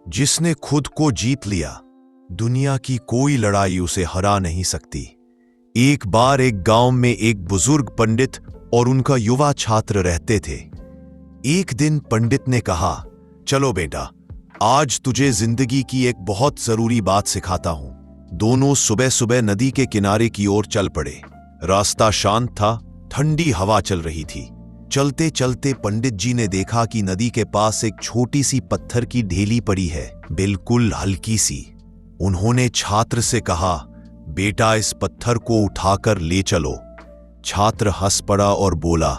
जिसने खुद को जीत लिया, दुनिया की कोई लड़ाई उसे हरा नहीं सकती। एक बार एक गांव में एक बुजुर्ग पंडित और उनका युवा छात्र रहते थे। एक दिन पंडित ने कहा, चलो बेटा, आज तुझे जिंदगी की एक बहुत जरूरी बात सिखाता हूं। दोनों सुबह सुबह नदी के किनारे की ओर चल पड़े। रास्ता शांत था, ठंडी हवा चल रही थी। चलते चलते पंडित जी ने देखा कि नदी के पास एक छोटी सी पत्थर की ढेली पड़ी है, बिल्कुल हल्की सी। उन्होंने छात्र से कहा, बेटा इस पत्थर को उठाकर ले चलो। छात्र हंस पड़ा और बोला,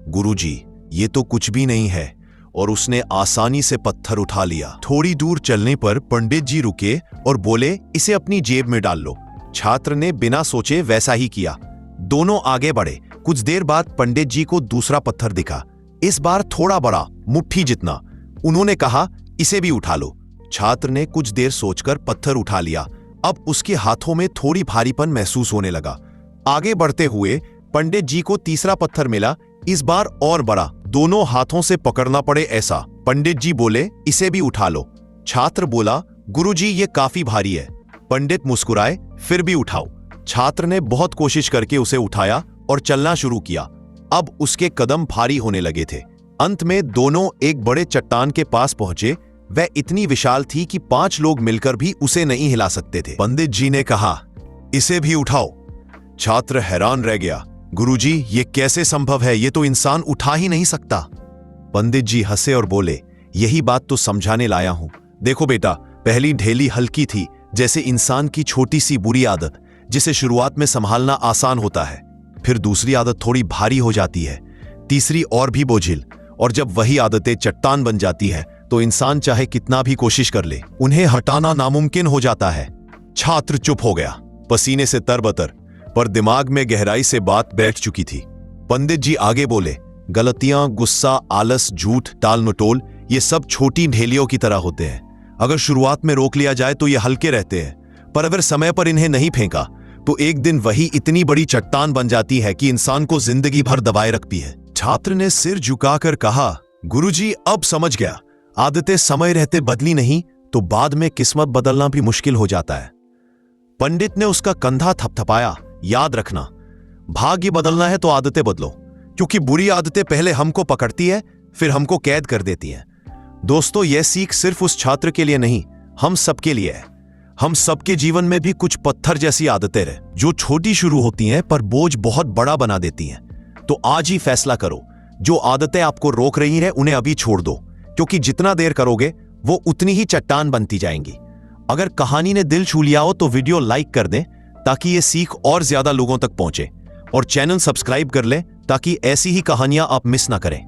गुरुजी ये तो कुछ भी नहीं है, और उसने आसानी से पत्थर उठा लिया। थोड़ी दूर चलने पर पंडित जी रुके और बोले, इसे अपनी जेब में डाल लो। छात्र ने बिना सोचे वैसा ही किया। दोनों आगे बढ़े। कुछ देर बाद पंडित जी को दूसरा पत्थर दिखा, इस बार थोड़ा बड़ा, मुट्ठी जितना। उन्होंने कहा, इसे भी उठा लो। छात्र ने कुछ देर सोचकर पत्थर उठा लिया। अब उसके हाथों में थोड़ी भारीपन महसूस होने लगा। आगे बढ़ते हुए पंडित जी को तीसरा पत्थर मिला, इस बार और बड़ा, दोनों हाथों से पकड़ना पड़े ऐसा। पंडित जी बोले, इसे भी उठा लो। छात्र बोला, गुरुजी ये काफी भारी है। पंडित मुस्कुराए, फिर भी उठाओ। छात्र ने बहुत कोशिश करके उसे उठाया और चलना शुरू किया। अब उसके कदम भारी होने लगे थे। अंत में दोनों एक बड़े चट्टान के पास पहुंचे। वह इतनी विशाल थी कि 5 लोग मिलकर भी उसे नहीं हिला सकते थे। पंडित जी ने कहा, इसे भी उठाओ। छात्र हैरान रह गया, गुरुजी ये कैसे संभव है, ये तो इंसान उठा ही नहीं सकता। पंडित जी हंसे और बोले, यही बात तो समझाने लाया हूं। देखो बेटा, पहली ढेली हल्की थी, जैसे इंसान की छोटी सी बुरी आदत, जिसे शुरुआत में संभालना आसान होता है। फिर दूसरी आदत थोड़ी भारी हो जाती है, तीसरी और भी बोझिल, और जब वही आदतें चट्टान बन जाती है तो इंसान चाहे कितना भी कोशिश कर ले, उन्हें हटाना नामुमकिन हो जाता है। छात्र चुप हो गया, पसीने से तरबतर, पर दिमाग में गहराई से बात बैठ चुकी थी। पंडित जी आगे बोले, गलतियां, गुस्सा, आलस, झूठ, टाल मटोल, ये सब छोटी ढेलियों की तरह होते हैं। अगर शुरुआत में रोक लिया जाए तो ये हल्के रहते हैं, पर अगर समय पर इन्हें नहीं फेंका तो एक दिन वही इतनी बड़ी चट्टान बन जाती है कि इंसान को जिंदगी भर दबाए रखती है। छात्र ने सिर झुकाकर कहा, गुरुजी अब समझ गया, आदतें समय रहते बदली नहीं तो बाद में किस्मत बदलना भी मुश्किल हो जाता है। पंडित ने उसका कंधा थपथपाया, याद रखना, भाग्य बदलना है तो आदतें बदलो, क्योंकि बुरी आदतें पहले हमको पकड़ती है, फिर हमको कैद कर देती हैं। दोस्तों, यह सीख सिर्फ उस छात्र के लिए नहीं, हम सबके लिए है। हम सबके जीवन में भी कुछ पत्थर जैसी आदतें रहे, जो छोटी शुरू होती हैं पर बोझ बहुत बड़ा बना देती हैं। तो आज ही फैसला करो, जो आदतें आपको रोक रही हैं उन्हें अभी छोड़ दो, क्योंकि जितना देर करोगे वो उतनी ही चट्टान बनती जाएंगी। अगर कहानी ने दिल छू लिया हो तो वीडियो लाइक कर दें ताकि ये सीख और ज्यादा लोगों तक पहुंचे, और चैनल सब्सक्राइब कर लें ताकि ऐसी ही कहानियां आप मिस ना करें।